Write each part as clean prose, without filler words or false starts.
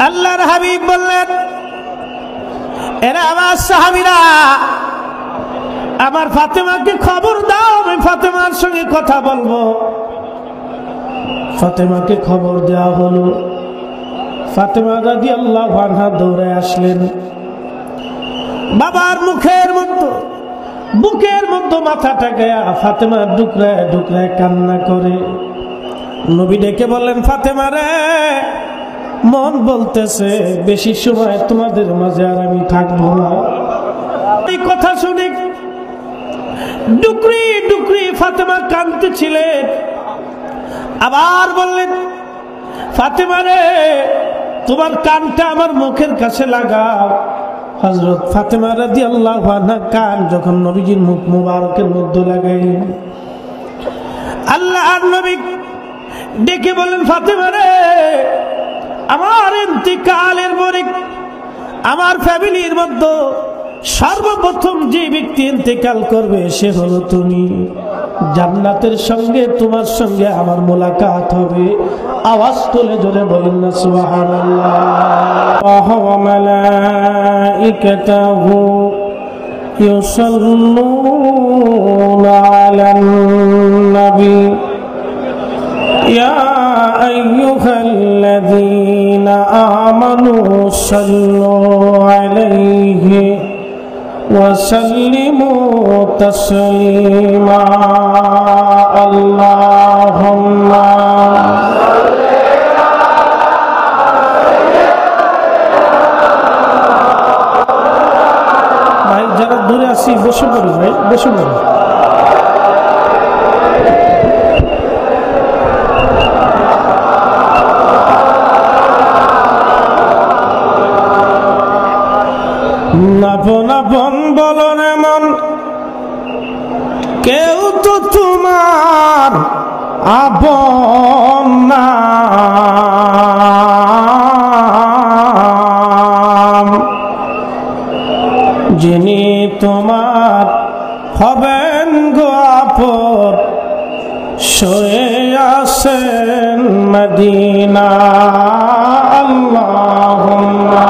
আল্লাহর হাবিব বললেন, এরা আমার সাহাবীরা, আমার ফাতেমাকে খবর দাও, আমি ফাতেমার সঙ্গে কথা বলবো। ফাতেমাকে খবর দেওয়া হলো। ফাতেমা রাদিয়াল্লাহু আনহা দৌড়ে আসলেন। বাবার বুকের মধ্যে মাথাটা গায়া ফাতেমা ডুকরায় ডুকরায় কান্না করে। নবী ডেকে বললেন, ফাতেমা রে, মন বলতেছে বেশি সময় তোমাদের মাঝে আর আমি থাকবো না। এই কথা শুনে ডুকরি ডুকরি ফাতেমা কাঁদতেছিলেন। আবার বললেন, ফাতেমা রে, তোমার কানটা আমার মুখের কাছে লাগাও। হযরত ফাতেমা রাদিয়াল্লাহু আনহা কান যখন নবীজির মুখ মুবারকের মধ্যে লাগাইলেন, আল্লাহর নবী ডেকে বলেন, ফাতেমা রে, আমার ইন্তিকালের পরে আমার ফ্যামিলির মধ্যে সর্বপ্রথম যে ব্যক্তি ইন্তেকাল করবে সে হলো তুমি। জান্নাতের সঙ্গে তোমার সঙ্গে আমার মোলাকাত হবে। আওয়াজ তুলে জোরে বলেন না সুবহানাল্লাহ। ওয়া মালাইকাতুহু ইউসাল্লুনা আলান নবী ইয়া আইয়ুহাল্লাযীনা আমানু সাল্লু আলাইহি وسلموا تسليما اللهم ভাই যারা দূরে আছি বসে পড়ি, ভাই বসে পড়ি। আপন আপন বলো না মন, কেউ তো তোমার আপন না। যিনি তোমার হবেন গো আপন, শুয়ে আছেন মদিনা। আল্লাহুম্মা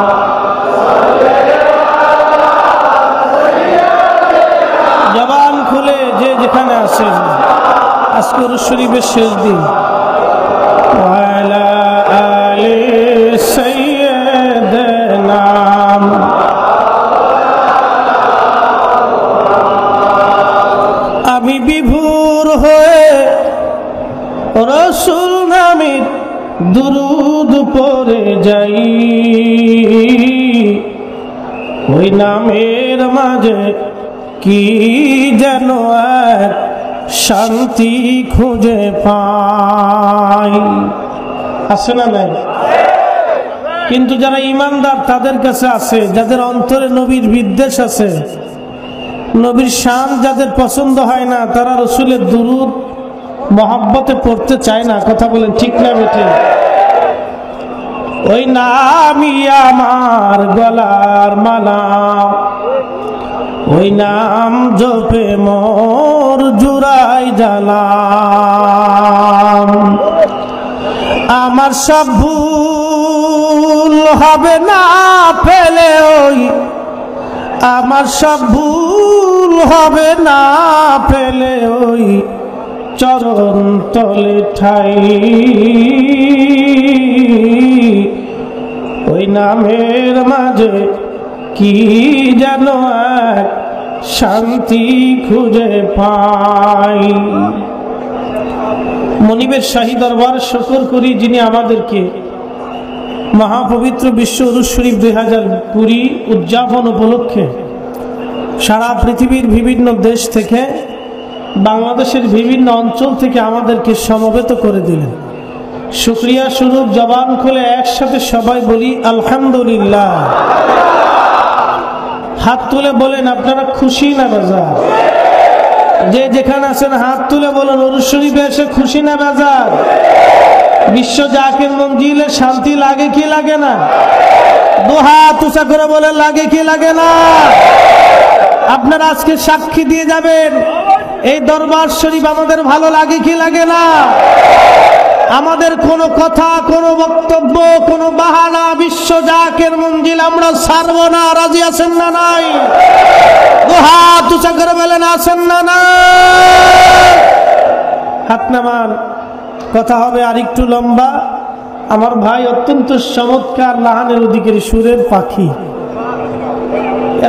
জবান খুলে যে যেখানে আছে, আজকে শরীফের শেষ দিন, ওয়ালা আলি সাইয়্যিদিনা। আমি বিভোর হয়ে রাসূল নামে দুরূদ পড়ে যাই, ওই নামের মাঝে কি যেন এক শান্তি খুঁজে পাই। আছে না নাই? কিন্তু যারা ইমানদার তাদের কাছে আছে, যাদের অন্তরে নবীর বিদ্বেষ আছে, নবীর শান যাদের পছন্দ হয় না, তারা রাসূলের দুরূদ মহব্বতে পড়তে চায় না। কথা বলেন ঠিক না বেঠিক? ওই নামই আমার গলার মালা, ওই নাম জপে মোর জুড়াই জ্বালাম। আমার সব ভুল হবে না পেলে ওই, আমার সব ভুল হবে না পেলে ওই চরণ তলে ঠাই। ওই নামের মাঝে কি যেন এক শান্তি খুঁজে পাই। মনিবের শাহী দরবার শুকর করি, যিনি আমাদেরকে মহাপবিত্র বিশ্ব উরুস শরীফ 2020 উদযাপন উপলক্ষে সারা পৃথিবীর বিভিন্ন দেশ থেকে, বাংলাদেশের বিভিন্ন অঞ্চল থেকে আমাদেরকে সমবেত করে দিলেন। শুকরিয়া স্বরূপ জবান খুলে একসাথে সবাই বলি আলহামদুলিল্লাহ। হাত তুলে বলেন আপনারা খুশি না বেজার? যে যেখানে আছেন হাত তুলে বলেন উরুস শরীফে এসে খুশি না বেজার? বিশ্ব জাকির মঞ্জিলে শান্তি লাগে কি লাগে না? দু হাত উঁচা করে বলে লাগে কি লাগে না? আপনারা আজকে সাক্ষী দিয়ে যাবেন এই দরবার শরীফ আমাদের ভালো লাগে কি লাগে না? আমাদের কোনো কথা, কোনো বক্তব্য, কোনো বাহানা বিশ্ব জাকের মঞ্জিল আমরা ছাড়ব না, রাজি আছেন না নাই? হাত উঁচা করে বলেন আছেন না নাই? হাত নামান, কথা হবে আর একটু লম্বা। আমার ভাই অত্যন্ত চমৎকার লাহানের অধিকারী, সুরের পাখি।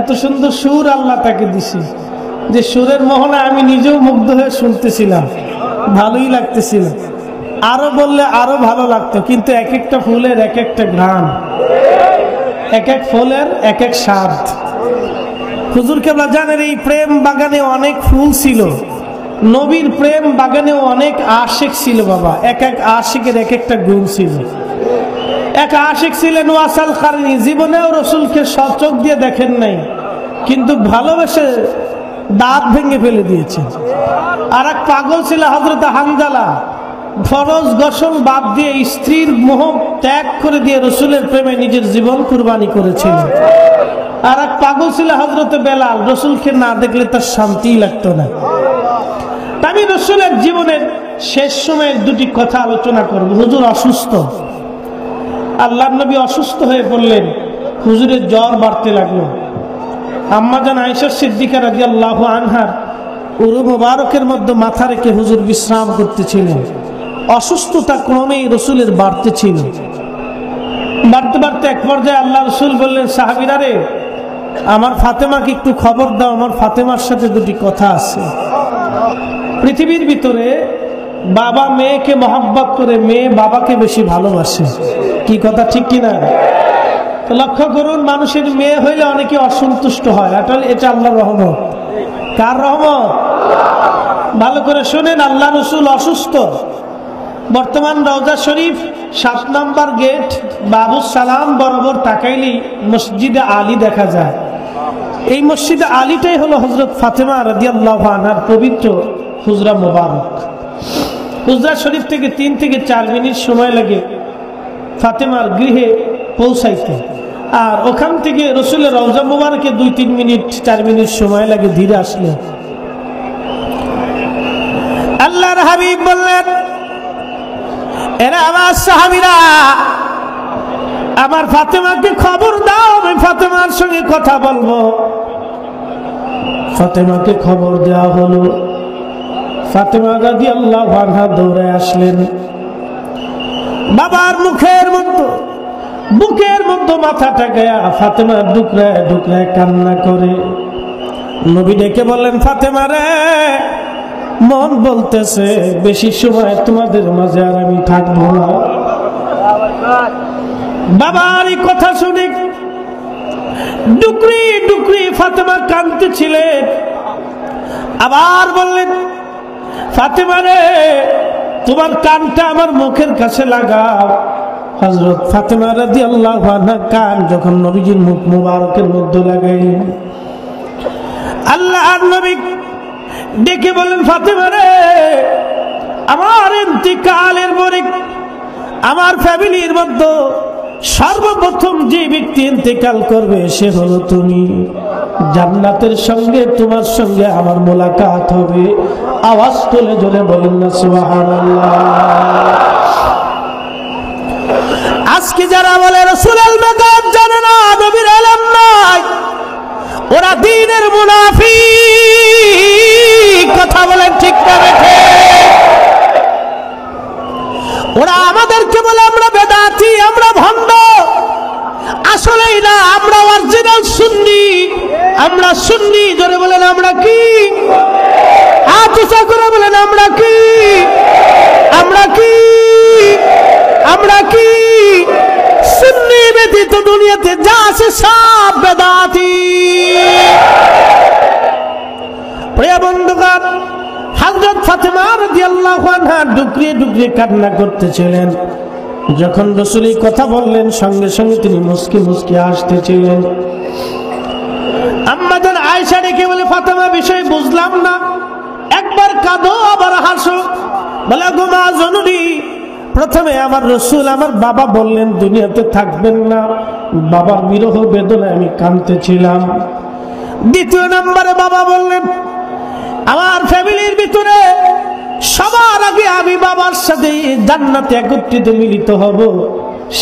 এত সুন্দর সুর আল্লাহ তাকে দিছে যে সুরের মোহনা আমি নিজেও মুগ্ধ হয়ে শুনতেছিলাম, ভালোই লাগতেছিল। আরো বললে আরো ভালো লাগতো, কিন্তু এক একটা ফুলের এক একটা ঘ্রাণ, এক এক ফুলের এক এক স্বাদ। হুজুর কেবলা জানেন এই প্রেম বাগানে অনেক ফুল ছিল, নবীর প্রেম বাগানেও অনেক আশিক ছিল বাবা। এক এক আশিকের এক একটা গুণ ছিল। এক আশিক ছিলেন ওয়াসাল কারণী, জীবনেও রসুলকে সচোখ দিয়ে দেখেন নাই, কিন্তু ভালোবেসে দাঁত ভেঙে ফেলে দিয়েছেন। আর এক পাগল ছিল হযরত হানজালা, ফরজ গোসল বাদ দিয়ে স্ত্রীর মোহ ত্যাগ করে দিয়ে রসুলের প্রেমে নিজের জীবন কুরবানি করেছিলেন। আর এক পাগল ছিল হযরত বেলাল, রসুলকে না দেখলে তার শান্তিই লাগতো না। আমি রসুলের জীবনের শেষ সময়ের দুটি কথা আলোচনা করব। হুজুর অসুস্থ, আল্লাহর নবী অসুস্থ হয়ে পড়লেন, হুজুরের জ্বর বাড়তে লাগলো। আম্মাজান আয়েশা সিদ্দিকা রাদিয়াল্লাহু আনহার উরু মুবারকের মধ্যে মাথা রেখে হুজুর বিশ্রাম করতেছিলেন। অসুস্থতা ক্রমেই রসুলের বাড়তে ছিল। বাড়তে বাড়তে এক পর্যায়ে আল্লাহ রসুল বললেন, সাহাবীরা রে, আমার ফাতেমাকে একটু খবর দাও, আমার ফাতেমার সাথে দুটি কথা আছে। পৃথিবীর ভিতরে বাবা মেয়েকে মহব্বত করে, মেয়ে বাবাকে বেশি ভালোবাসে। কি কথা ঠিক কিনা? লক্ষ্য করুন, মানুষের মেয়ে হইলে অনেকে অসন্তুষ্ট হয়, এটা আল্লাহর রহমত। কার রহমত? ভালো করে শুনেন, আল্লাহ রসুল অসুস্থ। বর্তমান রওজা শরীফ 7 নম্বর গেট বাবু সালাম বরাবর তাকাইলেই মসজিদে আলী দেখা যায়। এই মসজিদে আলীটাই হলো হযরত ফাতেমা রাদিয়াল্লাহু আনহার পবিত্র হুজরা মোবারক। হুজরা শরীফ থেকে 3 থেকে 4 মিনিট সময় লাগে ফাতেমার গৃহে পৌঁছাইতে, আর ওখান থেকে রসুলের রওজা মোবারকে 2-3 মিনিট 4 মিনিট সময় লাগে ধীরে আসলে। আল্লাহর হাবিব বললেন, এরা আমার সাহাবীরা, আমার ফাতেমাকে খবর দাও, আমি ফাতেমার সঙ্গে কথা বলবো। ফাতেমাকে খবর দেওয়া হলো। ফাতেমা রাদিয়াল্লাহু আনহা দৌড়ে আসলেন। বাবার বুকের মধ্যে মাথাটা গায়া ফাতেমা ডুকরায় ডুকরায় কান্না করে। নবী ডেকে বললেন, ফাতেমা রে, মন বলতেছে বেশি সময় তোমাদের মাঝে আর আমি থাকবো না। বাবার এই কথা শুনে ডুকরি ডুকরি ফাতেমা কাঁদতেছিলেন। আবার বললেন, ফাতেমা রে, তোমার কানটা আমার মুখের কাছে লাগাও। হযরত ফাতেমা রাদিয়াল্লাহু আনহা কান যখন নবীজির মুখ মুবারকের মধ্যে লাগাইলেন, আল্লাহর নবী ডেকে বলেন, ফাতেমা রে, আমার ইন্তিকালের পরে আমার ফ্যামিলির মধ্যে সর্বপ্রথম যে ব্যক্তি ইন্তেকাল করবে সে হলো তুমি। জান্নাতের সঙ্গে তোমার সঙ্গে আমার মোলাকাত হবে। আওয়াজ তুলে জোরে বলেন না সুবহানাল্লাহ। আজকে যারা বলে রাসূলের মেকাত জানে না, নবীর ইলম নাই, ওরা দ্বীনের মুনাফিক। কথা বলেন ঠিক না বেঠে? ওরা আমাদেরকে বলে আমরা বেদাতি, আমরা ভণ্ড। আসলেই না, আমরা অরিজিনাল সুন্নি। আমরা সুন্নি। জোরে বলেন আমরা কি? হাত উঁচা করে বলেন আমরা কি? আমরা কি? আমরা কি? সুন্নি ব্যতীত দুনিয়াতে যা আছে সব বেদাতি। প্রিয় বন্ধুগণ, হযরত ফাতেমা রাদিয়াল্লাহু আনহা ডুকরিয়ে ডুকরিয়ে কান্না করতেছিলেন। যখন রাসূল এই কথা বললেন, সঙ্গে সঙ্গে তিনি মুস্কি মুস্কি হাসতেছিলেন। আম্মা জান আয়েশা ডেকে বলে, ফাতেমা, বিষয় বুঝলাম না, একবার কাঁদো আবার হাসো। বলে, গো মা জননী, প্রথমে আমার রাসূল আমার বাবা বললেন দুনিয়াতে থাকবেন না, বাবার বিরহ বেদনায় আমি কাঁদতেছিলাম। দ্বিতীয় নম্বরে বাবা বললেন আমার ফ্যামিলির ভিতরে সবার আগে আমি বাবার সাথে জান্নাতে একত্রিত মিলিত হব।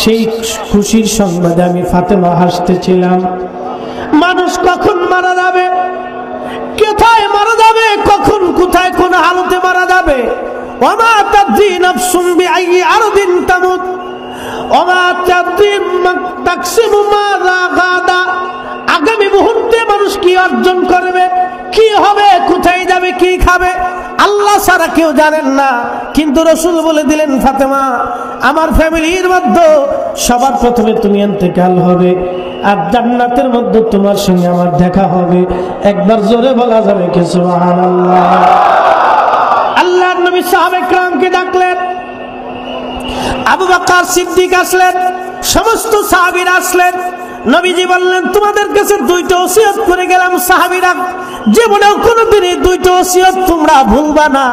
সেই খুশির সংবাদে আমি ফাতেমা হাসতেছিলাম। মানুষ কখন মারা যাবে, কোথায় মারা যাবে, কখন কোথায় কোন হালতে মারা যাবে, ওমা তাদরি নাফসুম বিআইয়ি আরদিন তামুত ওমা তাদরি তাকসিবু মাযা গাদা। আগামী মুহূর্তে মানুষ কি অর্জন করবে, কি হবে, কোথায় যাবে, কি খাবে, আল্লাহ ছাড়া কেউ জানেন না। কিন্তু রাসূল বলে দিলেন, ফাতেমা আমার ফ্যামিলির মধ্যে সবার প্রথমে তুমি ইন্তেকাল হবে, আর জান্নাতের মধ্যে তোমার সঙ্গে আমার দেখা হবে। একবার জোরে বলা যাবে কি সুবহানাল্লাহ। আল্লাহর নবী সাহাবা কিরামকে ডাকলেন, আবু বকর সিদ্দিক আসলেন, সমস্ত সাহাবীরা আসলেন। নবীজি বললেন, তোমাদের কাছে দুইটা ওসিয়ত করে গেলাম সাহাবীরা, জীবনেও কোনোদিন এই দুইটা ওসিয়ত তোমরা ভুলবা না,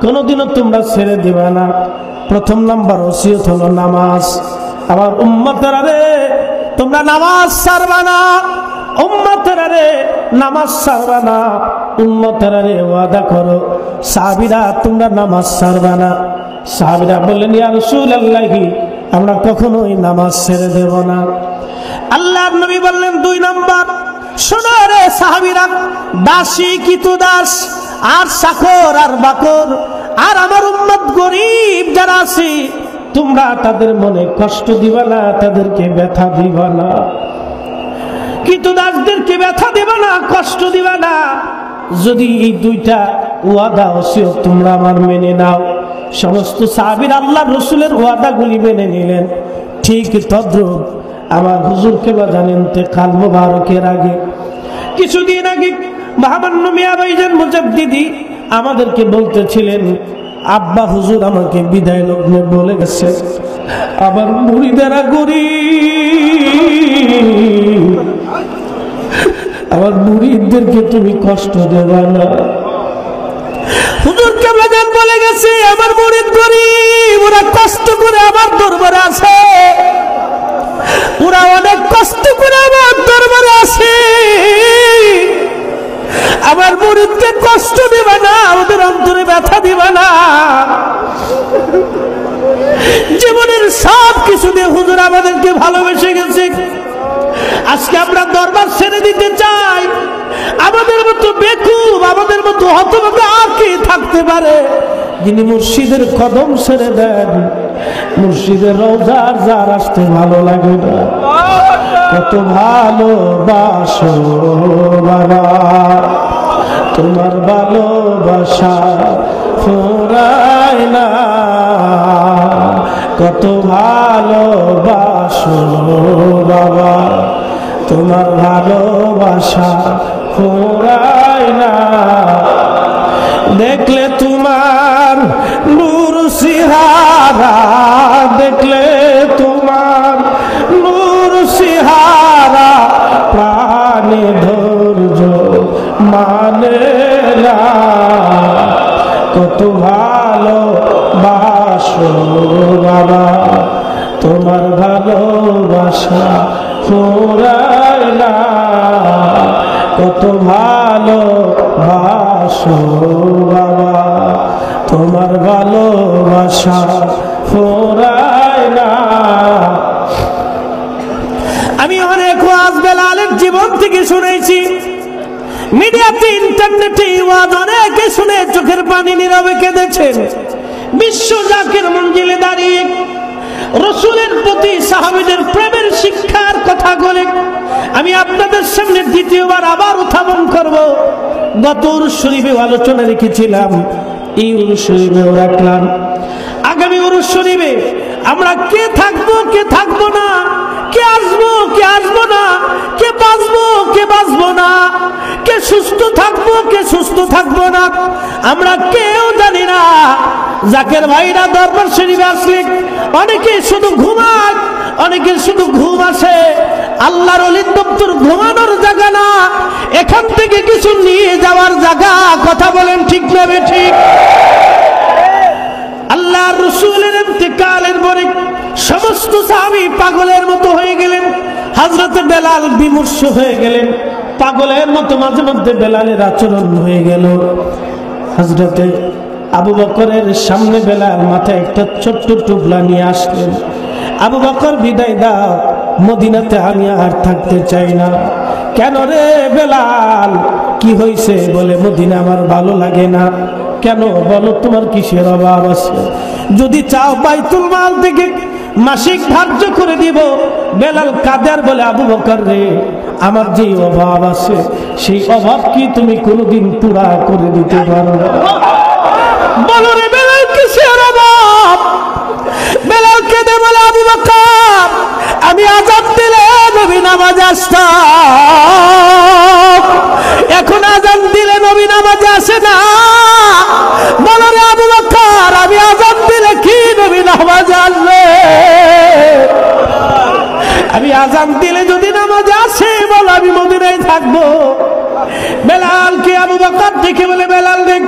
কোনোদিনও তোমরা ছেড়ে দিবা না। প্রথম নাম্বার ওসিয়ত হলো নামাজ। আমার উম্মতেরা রে, তোমরা নামাজ ছাড়বা না, উম্মতেরা রে নামাজ ছাড়বা না, উম্মতেরা রে ওয়াদা করো সাহাবীরা তোমরা নামাজ ছাড়বা না। সাহাবীরা বললেন, ইয়া রাসূলুল্লাহ আমরা কখনোই নামাজ ছেড়ে দেব না। আল্লাহর নবী বললেন, দুই নাম্বার শোনো রে সাহাবীরা, দাসী কিতুদাস আর চাকর আর বাকর আর আমার উম্মত গরীব যারা আছে, তোমরা তাদের মনে কষ্ট দিবা না, তাদেরকে ব্যথা দিবা না, কিতুদাসদেরকে ব্যথা দিবা না, কষ্ট দিবা না। যদি এই দুইটা ওয়াদা ওসিয়ত তোমরা আমার মেনে নাও। সমস্ত সাহাবীরা আল্লাহর রাসূলের ওয়াদাগুলি মেনে নিলেন। ঠিক তদ্রূপ আমার হুজুরকে বা জানেন ইন্তেকাল মুবারকের আগে, কিছুদিন আগে মহামান্য মিয়া ভাইজান মুজাদ্দিদি আমাদেরকে বলতেছিলেন, আব্বা হুজুর আমাকে বিদায় লগ্নে বলে গেছে, আবার মুরিদেরা গরিব, আমার মুরিদদেরকে তুমি কষ্ট দেবা না। হুজুর কেবলাজান বলে গেছে, আমার মুরিদ গরিব, ওরা কষ্ট করে আমার দরবারে আসে, ওরা অনেক কষ্ট করে আমার দরবারে আসে, আমার মুরিদকে কষ্ট দিবা না, ওদের অন্তরে ব্যথা দিবা না। জীবনের সব কিছু দিয়ে হুজুর আমাদেরকে ভালোবেসে গেছে। আজকে আমরা দরবার ছেড়ে দিতে চাই, আমাদের মতো বেকুব, আমাদের মতো হতভাগা আর কে থাকতে পারে যিনি মুর্শিদের কদম ছেড়ে দেন, মুর্শিদের রওজার যার আসতে ভালো লাগে না। কত ভালোবাসো বাবা, তোমার ভালোবাসা ফুরায় না, কত ভালোবাসো বাবা, তোমার ভালোবাসা ফুরায় না। দেখলে তোমার নূর সিহারা, দেখলে তোমার নূর সিহারা, প্রাণে ধৈর্য মানে না, কত ভালোবাসো বাবা, তোমার ভালোবাসা ফুরায় না, কত ভালোবাসো বাবা, তোমার ভালোবাসা ফুরায় না। আমি অনেক ওয়াজ বেলালের জীবন থেকে শুনেছি, মিডিয়াতে ইন্টারনেটে ওয়াজ অনেকে শুনে চোখের পানি নীরবে কেঁদেছেন। বিশ্ব জাকির মঞ্জিলে দাঁড়িয়ে রাসূলের প্রতি সাহাবীদের প্রেমের শিক্ষার কথা বলে আমি আপনাদের সামনে দ্বিতীয়বার আবার উত্থাপন করব। গত উরুস শরীফে আলোচনা রেখেছিলাম, এই উরুস শরীফেও রাখলাম। আগামী উরুস শরীফে আমরা কে থাকবো, কে থাকবো না, কে আসবো, কে আসবো না, কে বাঁচবো, কে বাঁচবো না, কে সুস্থ থাকবো, কে সুস্থ থাকবো না, আমরা কেউ জানি না। জাকের ভাইরা দরবার শরীফে আসলে অনেকে শুধু ঘুমায়, অনেকে শুধু ঘুম আসে। আল্লাহর ওলির দপ্তর ঘুমানোর জায়গা না, এখান থেকে কিছু নিয়ে যাওয়ার জায়গা। কথা বলেন ঠিক না ঠিক? আল্লাহর রাসূলের ইন্তেকালের পরে সমস্ত সাহাবী পাগলের মতো হয়ে গেলেন। হযরত বেলাল বিমর্ষ হয়ে গেলেন, পাগলের মতো মাঝে মধ্যে বেলালের আচরণ হয়ে গেল। হযরতে আবু বকরের সামনে বেলাল মাথায় একটা ছোট্ট টুপলা নিয়ে আসলেন, আবু বকর বিদায় দাও, মদিনাতে আমি আর থাকতে চাই না। কেন রে বেলাল, কি হয়েছে? বলে মদিনা আমার ভালো লাগে না। কেন বলো, তোমার কিসের অভাব আছে? যদি চাও বাইতুল মাল থেকে মাসিক ধার্য করে দিব। বেলাল কাদের বলে, আবু বকর রে, আমার যে অভাব আছে সেই অভাব কি তুমি কোনোদিন পুরা করে দিতে পারো? বলো রে বেলাল, কিসের অভাব? বেলাল কেঁদে বলে, আবু বকর, আমি আযান দিলে নবী নামাজে আসতাম, এখন আযান দিলে নবী নামাজে আসে না। বলো রে আবু বকর, আমি আযান দিলে কি নবী নামাজে আসবে? আমি আযান দিলে যদি নামাজে আসে, বলো আমি মদিনায় থাকবো। বেলালকে আবু বকর দেখে বলে, বেলাল দেখ,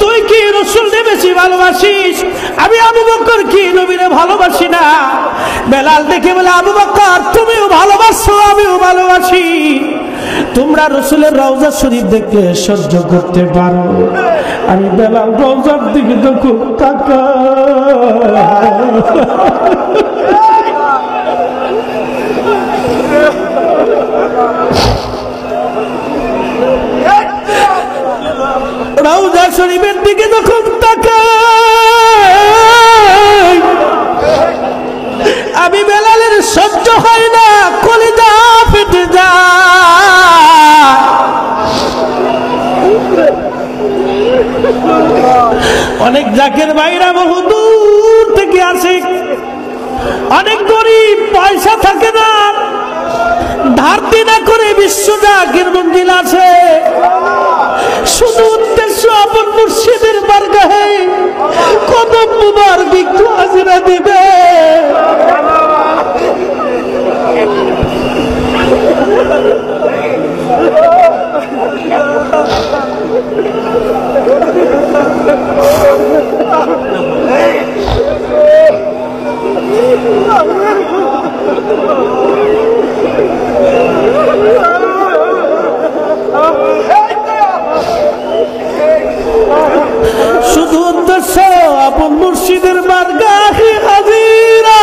তুই কি রাসূলকে বেশি ভালোবাসিস? আমি আবু বকর কি নবীরে ভালোবাসি না? বেলাল দেখে বলে, আবু বকর তুমিও ভালোবাসো, আমিও ভালোবাসি। তোমরা রাসূলের রওজা শরীফ দেখতে সহ্য করতে পারো, আমি বেলাল রওজার দিকে যখন তাকাই, রওজা শরীফের দিকে যখন তাকাই, আমি বেলালের সহ্য হয় না, কলিজা ফেটে যায়। অনেক জাকের ভাইরা বহু দূর থেকে আসে, অনেক গরিব, পয়সা থাকে না, ধার দিনা করে বিশ্ব জাকের মঞ্জিল আছে, শুধু উদ্দেশ্য আপন মুর্শিদের বারগাহে কদম মুবারক একটু হাজিরা দিবে। শুধু উদ্দেশ্য আপন মুর্শিদের বারগাহে হাজিরা।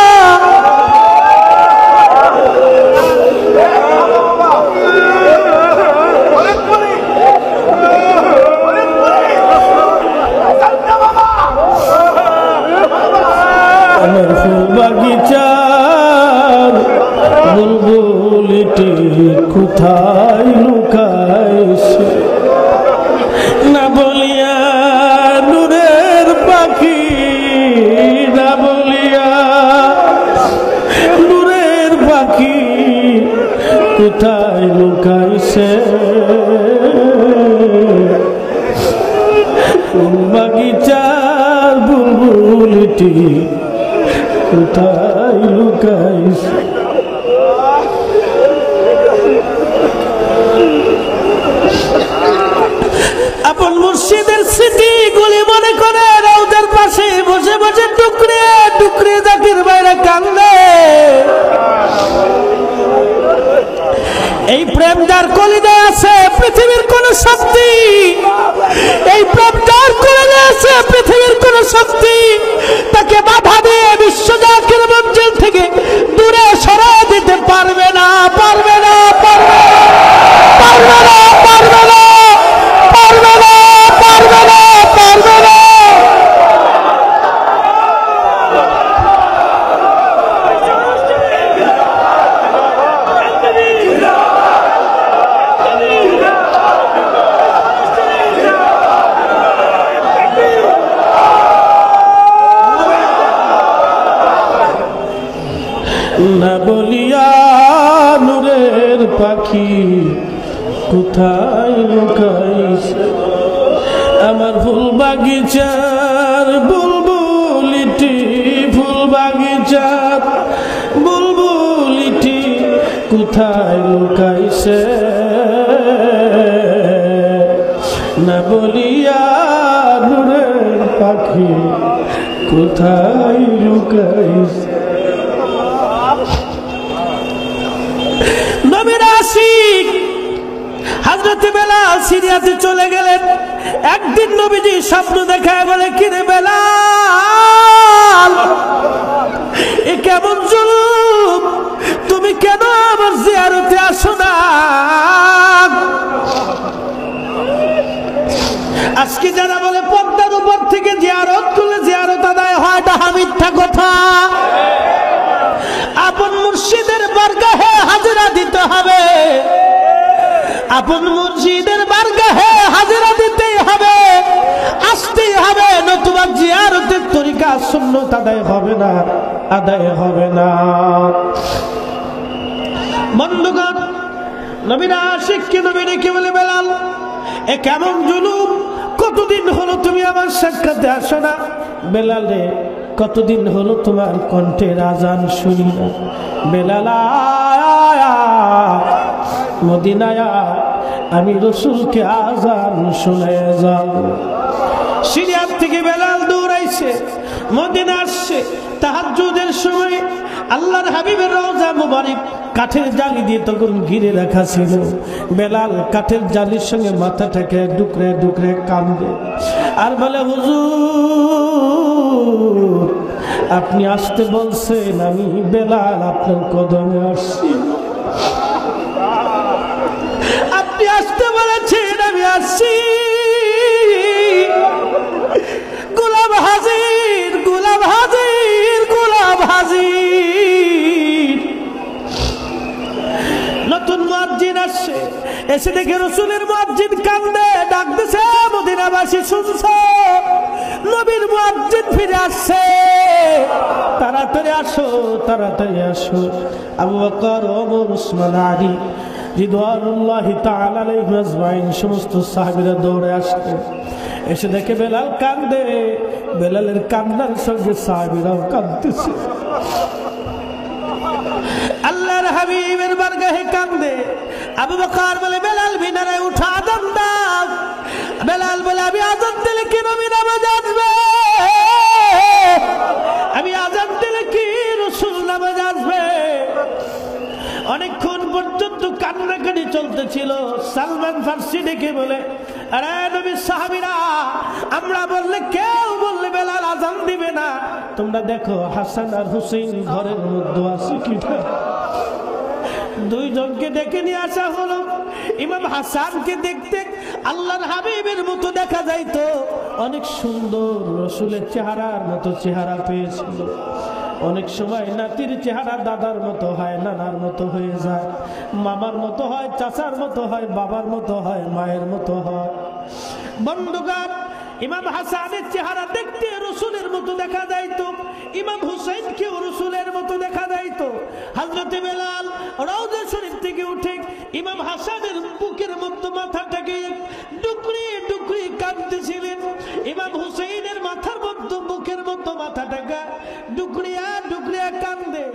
আমার ফুল বাগিচার বুলবুলিটি কোথায় লুকাইছে, না বলিয়া নূরের পাখি, না বলিয়া নূরের পাখি কোথায় লুকাইছে? বাগিচার বুলবুলিটি কোথায় লুকাইছে? আপন মুর্শিদের স্মৃতি গুলি মনে করে রওজার পাশে বসে বসে টুকরে টুকরে জাকির বাইরে কান্দে। এই প্রেম যার কলিজায় আছে, পৃথিবীর কোন শক্তি, এই প্রেম যার কলিজায় আছে, পৃথিবীর কোন শক্তি তাকে বাধা দিয়ে বিশ্ব জাকির মঞ্জিল থেকে দূরে সরায় দিতে পারবে না, পারবে না, পারবে না, পারবে না, পারবে না, পারবে না, পারবে না, পারবে না। না বলিয়া নূরের পাখি কোথায় লুকাইছে? আমার ফুল বাগিচার বুলবুলিটি, ফুল বাগিচার বুলবুলিটি কোথায় লুকাইছে? না বলিয়া নূরের পাখি কোথায় লুকাইছে? নবীর আশিক হযরত বেলাল সিরিয়াতে চলে গেলেন। একদিন নবীজি স্বপ্ন দেখায় বলে, কি রে বেলাল, এ কেমন জুলুম, তুমি কেন আমার জিয়ারতে আসো না? আজকে যারা বলে পদ্মার উপর থেকে জিয়ারত করলে জিয়ারত আদায় হয়, এটা মিথ্যা কথা। আপন মুর্শিদের বারগাহে হাজিরা দিতে হবে, আপন মুর্শিদের বারগাহে হাজিরা দিতেই হবে, আসতেই হবে, নতুবা জিয়ারতের তরিকা সুন্নাত আদায় হবে না, আদায় হবে না। বন্ধুগণ, নবীর আশিককে নবী ডেকে বলে, বেলাল এ কেমন জুলুম, কতদিন হলো তুমি আমার সাক্ষাতে আসো না? বেলাল রে, কতদিন হলো তোমার কণ্ঠের আজান শুনি না? বেলাল মদিনায় আমি রসুলকে আজান শুনে যাব। সিরিয়ার থেকে বেলাল দৌড়াইছে, মদিনা আসছে। তাহাজ্জুদের সময় আল্লাহর হাবিবের রওজা মুবারক কাঠের জালি দিয়ে তখন ঘিরে রাখা ছিল। বেলাল কাঠের জালির সঙ্গে মাথাটাকে ডুকরে ডুকরে কাঁদে আর বলে, হুজুর আপনি আসতে বলছেন, আমি বেলাল আপনার কদমে আসছি। আপনি আসতে বলেছেন, আমি আসছি। গোলাম হাজির, গোলাম হাজির, গোলাম হাজির। নতুন মুয়াজ্জিন আসছে, এসে দেখে রসুলের মুয়াজ্জিন কান্দে, ডাকতেছে, মদিনাবাসী শুনছো? নবীর মুয়াজ্জিন ফিরে আসছে, তাড়াতাড়ি আসো, তাড়াতাড়ি আসো। আবু বকর, ওমর, উসমান, আলী রিদওয়ানুল্লাহি তাআলা আলাইহিম আজমাইন সমস্ত সাহাবীরা দৌড়ে আসছে। এসে দেখে বেলাল কান্দে, বেলালের কান্নার সঙ্গে সাহাবীরাও কাঁদতেছে। আল্লাহর হাবিবের বারগাহে কান্দে। আবু বকর বলে, বেলাল মিনারে উঠা, আযান দাও। বেলাল বলে, আমি আযান দিলে কি নবী নামাজ আসবে? আমি আযান দিলে কি রাসূল নামাজ আসবে? অনেকক্ষণ পর্যন্ত কান্নাকাটি চলতেছিল। সালমান ফারসি ডেকে বলে, আরে নবীর সাহাবীরা, আমরা বললে কেউ বললে বেলাল আযান দিবে না, তোমরা দেখো হাসান আর হুসাইন ঘরের মধ্যে আছে কিনা। দুইজনকে ডেকে নিয়ে আসা হলো। ইমাম হাসানকে দেখতে আল্লাহর হাবিবের মতো দেখা যাইতো, অনেক সুন্দর রসুলের চেহারার মতো চেহারা পেয়েছিল। অনেক সময় নাতির চেহারা দাদার মতো হয়, নানার মতো হয়ে যায়, মামার মতো হয়, চাচার মতো হয়, বাবার মতো হয়, মায়ের মতো হয়। বন্ধুগণ, ইমাম হাসানের চেহারা দেখতে রসুলের মতো দেখা যাইতো, ইমাম হুসাইনকেও রসুলের মতো দেখা যাইতো। হযরতে বেলাল রওজা শরীফ থেকে উঠে ইমাম হাসানের বুকের মধ্যে মাথাটাকে ডুকরি ডুকরি কাঁদতেছিলেন। ইমাম হুসাইনের মাথার মধ্যে বুকের মধ্যে মাথাটাকে ডুকরিয়া ডুকরিয়া কান্দে।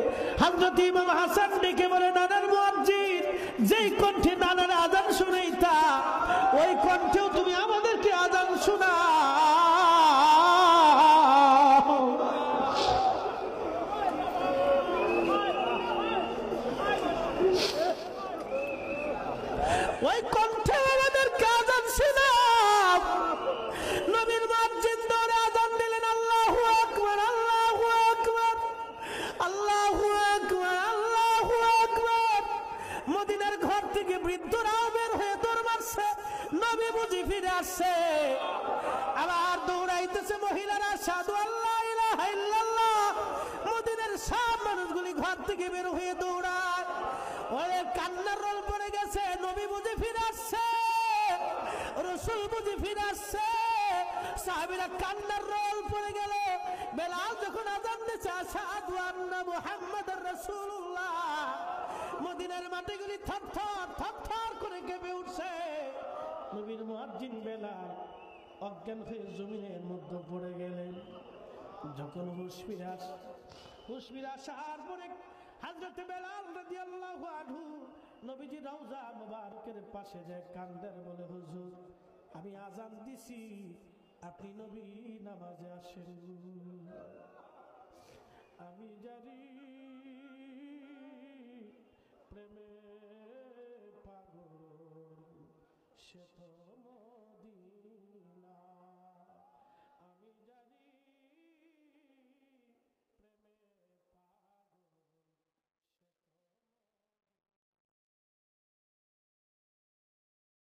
হযরতে ইমাম হাসান ডেকে বলে, নানার মুয়াজ্জিন, যেই কণ্ঠে নানার আযান শুনাইতা, ওই কণ্ঠেও তুমি আমাদেরকে আযান শোনা। ওই কণ্ঠে আমাদেরকে আযান শোনাও। নবীর মুয়াজ্জিন দৌড়ে আযান দিলেন, আল্লাহু আকবার, আল্লাহু আকবার, আল্লাহু আকবার, আল্লাহু আকবার। মদিনার ঘর থেকে বৃদ্ধরাও বের হয়ে দৌড় মারছে, নবী বুঝি ফিরে আসছে। আবার দৌড়াইতেছে মহিলারা, সাধু আল্লাহ ইলাহা ইল্লাল্লাহ। মদিনার সব মানুষগুলি ঘর থেকে বের হয়ে দৌড়ায়। ওরে কান্নার রোল পড়ে গেছে, নবী বুঝি ফিরে আসছে, রসুল বুঝি ফিরে আসছে। সাহাবীরা কান্নার রোল পড়ে গেল। বেলাল যখন আযান দিচ্ছে, আশহাদু আন্না মুহাম্মাদার রাসূলুল্লাহ, মদিনার মাটিগুলি থরথর থরথর করে কেঁপে উঠছে। নবীর মুয়াজ্জিন বেলাল অজ্ঞান হয়ে জমিনের মধ্যে পড়ে গেলেন। যখন হুঁশ ফিরে আসার পরে হযরতে বেলাল রাদিয়াল্লাহু আনহু নবীজি রওজা মুবারকের পাশে যায়, কান্দের বলে, হুজুর আমি আযান দিছি, আপনি নবী নামাজে আসেন। আমি জানি প্রেমে পাগল সে তো